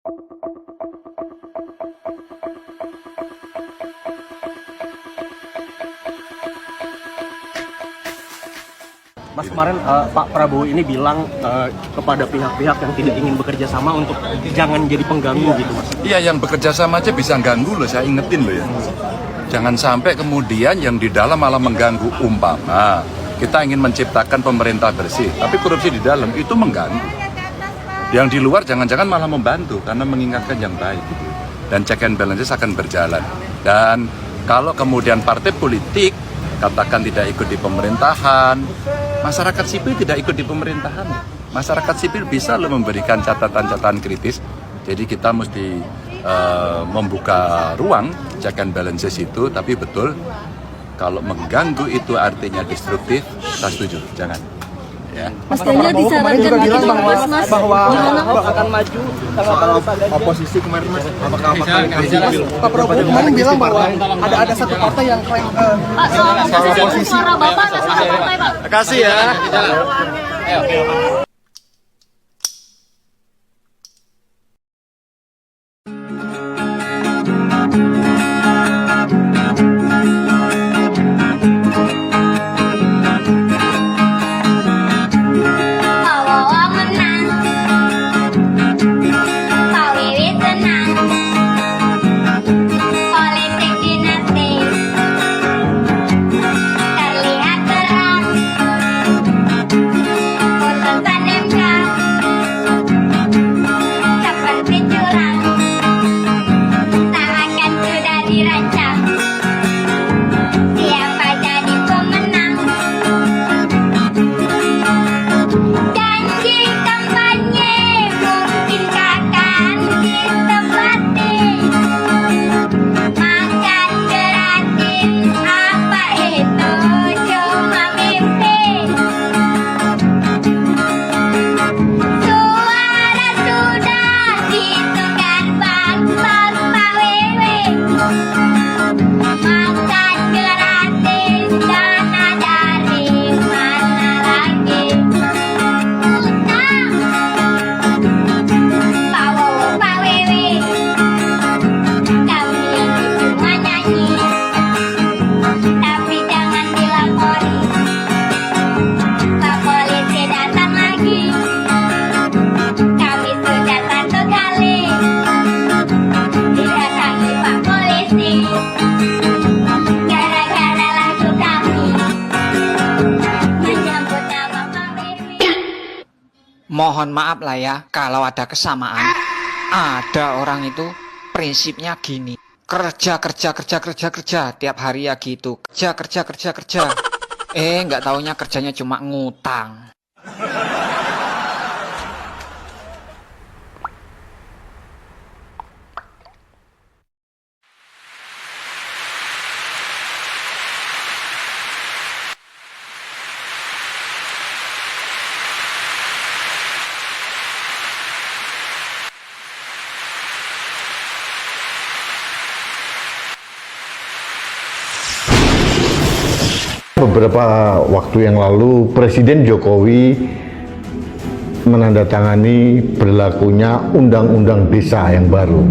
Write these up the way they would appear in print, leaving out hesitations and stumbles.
Mas, kemarin Pak Prabowo ini bilang kepada pihak-pihak yang tidak ingin bekerja sama untuk jangan jadi pengganggu gitu, Mas. Iya, yang bekerja sama aja bisa ganggu loh, saya ingetin loh ya. Jangan sampai kemudian yang di dalam malah mengganggu. Umpama kita ingin menciptakan pemerintah bersih, tapi korupsi di dalam itu mengganggu. Yang di luar jangan-jangan malah membantu karena mengingatkan yang baik. Dan check and balances akan berjalan. Dan kalau kemudian partai politik katakan tidak ikut di pemerintahan, masyarakat sipil tidak ikut di pemerintahan. Masyarakat sipil bisa loh memberikan catatan-catatan kritis. Jadi kita mesti membuka ruang check and balances itu, tapi betul kalau mengganggu itu artinya destruktif, saya setuju, jangan. Ya. Mas Ganjar disarankan bilang Mas, bahwa gimana? akan maju oposisi kemarin, Mas. Apakah Pak Prabowo kemarin bilang bahwa ada satu partai yang klaim Pak, soal oposisi suara Bapak ke suara partai, Pak. Terima kasih ya. Mohon maaf lah ya kalau ada kesamaan. Ada orang itu prinsipnya gini. Kerja tiap hari ya gitu. Kerja. Nggak taunya kerjanya cuma ngutang. Beberapa waktu yang lalu Presiden Jokowi menandatangani berlakunya Undang-Undang Desa yang baru.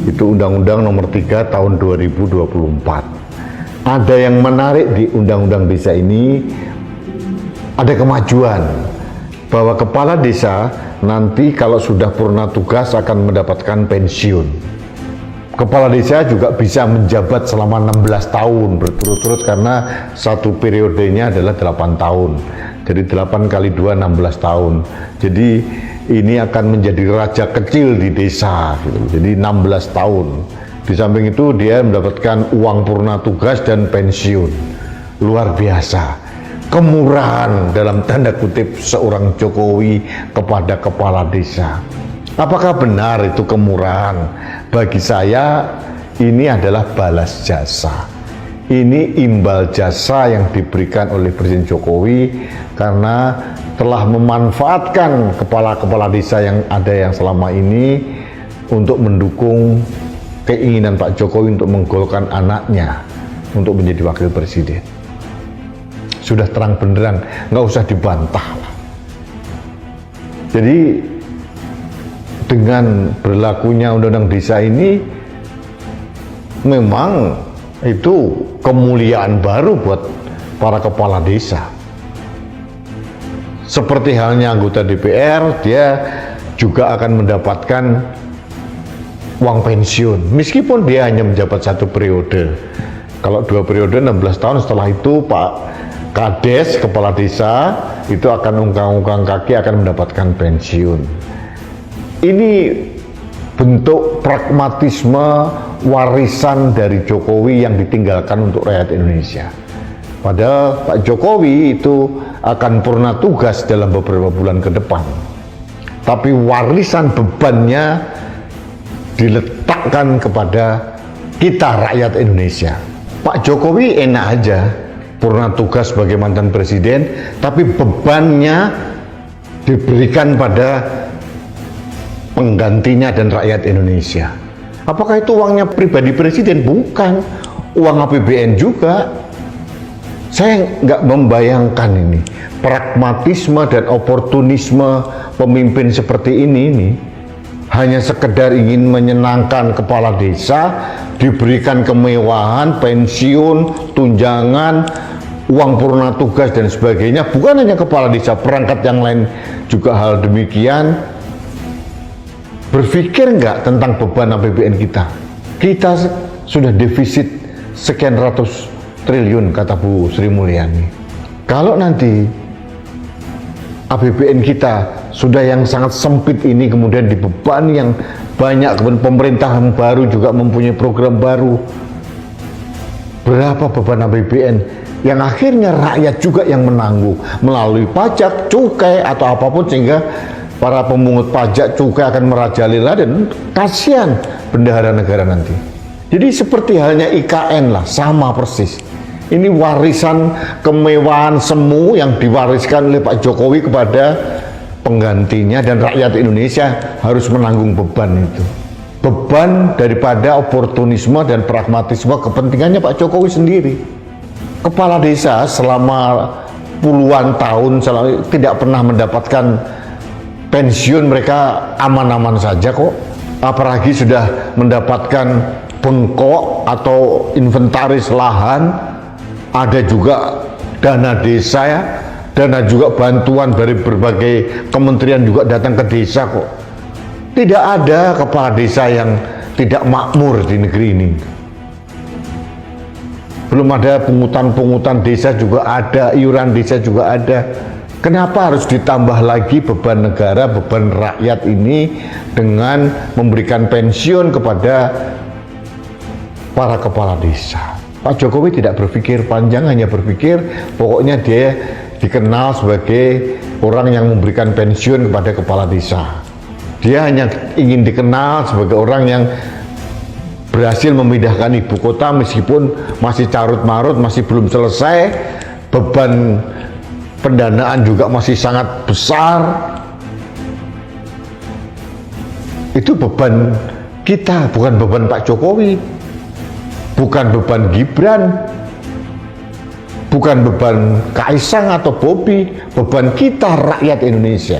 Itu Undang-Undang Nomor 3 Tahun 2024. Ada yang menarik di Undang-Undang Desa ini, ada kemajuan bahwa kepala desa nanti kalau sudah purna tugas akan mendapatkan pensiun. Kepala desa juga bisa menjabat selama 16 tahun berturut-turut karena satu periodenya adalah 8 tahun. Jadi 8 kali 2, 16 tahun. Jadi ini akan menjadi raja kecil di desa gitu. Jadi 16 tahun. Di samping itu dia mendapatkan uang purna tugas dan pensiun. Luar biasa. Kemurahan dalam tanda kutip seorang Jokowi kepada kepala desa. Apakah benar itu kemurahan? Bagi saya ini adalah balas jasa. Ini imbal jasa yang diberikan oleh Presiden Jokowi karena telah memanfaatkan kepala-kepala desa yang ada yang selama ini untuk mendukung keinginan Pak Jokowi untuk menggolkan anaknya untuk menjadi wakil presiden. Sudah terang benderang, nggak usah dibantah lah. Jadi dengan berlakunya undang-undang desa ini memang itu kemuliaan baru buat para kepala desa. Seperti halnya anggota DPR, dia juga akan mendapatkan uang pensiun meskipun dia hanya menjabat 1 periode. Kalau 2 periode 16 tahun, setelah itu Pak Kades, kepala desa, itu akan ungkang-ungkang kaki, akan mendapatkan pensiun. Ini bentuk pragmatisme warisan dari Jokowi yang ditinggalkan untuk rakyat Indonesia. Padahal Pak Jokowi itu akan purna tugas dalam beberapa bulan ke depan. Tapi warisan bebannya diletakkan kepada kita rakyat Indonesia. Pak Jokowi enak aja purna tugas sebagai mantan presiden, tapi bebannya diberikan pada penggantinya dan rakyat Indonesia. Apakah itu uangnya pribadi presiden? Bukan, uang APBN juga. Saya nggak membayangkan ini pragmatisme dan oportunisme pemimpin seperti ini hanya sekedar ingin menyenangkan kepala desa, diberikan kemewahan, pensiun, tunjangan, uang purna tugas dan sebagainya. Bukan hanya kepala desa, perangkat yang lain juga hal demikian. Berpikir nggak tentang beban APBN kita? Kita sudah defisit sekian ratus triliun, kata Bu Sri Mulyani. Kalau nanti APBN kita sudah yang sangat sempit ini kemudian dibebani yang banyak, kemudian pemerintahan baru juga mempunyai program baru, berapa beban APBN yang akhirnya rakyat juga yang menanggung melalui pajak, cukai atau apapun, sehingga para pemungut pajak cukai akan merajalela dan kasihan bendahara negara nanti. Jadi seperti halnya IKN lah, sama persis. Ini warisan kemewahan semu yang diwariskan oleh Pak Jokowi kepada penggantinya, dan rakyat Indonesia harus menanggung beban itu. Beban daripada oportunisme dan pragmatisme kepentingannya Pak Jokowi sendiri. Kepala desa selama puluhan tahun tidak pernah mendapatkan pensiun, mereka aman-aman saja kok. Apalagi sudah mendapatkan bengkok atau inventaris lahan, ada juga dana desa ya, dana juga bantuan dari berbagai kementerian juga datang ke desa kok. Tidak ada kepala desa yang tidak makmur di negeri ini. Belum ada pungutan-pungutan desa juga ada, iuran desa juga ada. Kenapa harus ditambah lagi beban negara, beban rakyat ini dengan memberikan pensiun kepada para kepala desa? Pak Jokowi tidak berpikir panjang, hanya berpikir pokoknya dia dikenal sebagai orang yang memberikan pensiun kepada kepala desa. Dia hanya ingin dikenal sebagai orang yang berhasil memindahkan ibu kota meskipun masih carut-marut, masih belum selesai, beban pendanaan juga masih sangat besar. Itu beban kita, bukan beban Pak Jokowi, bukan beban Gibran, bukan beban Kaisang atau Bobi, beban kita rakyat Indonesia.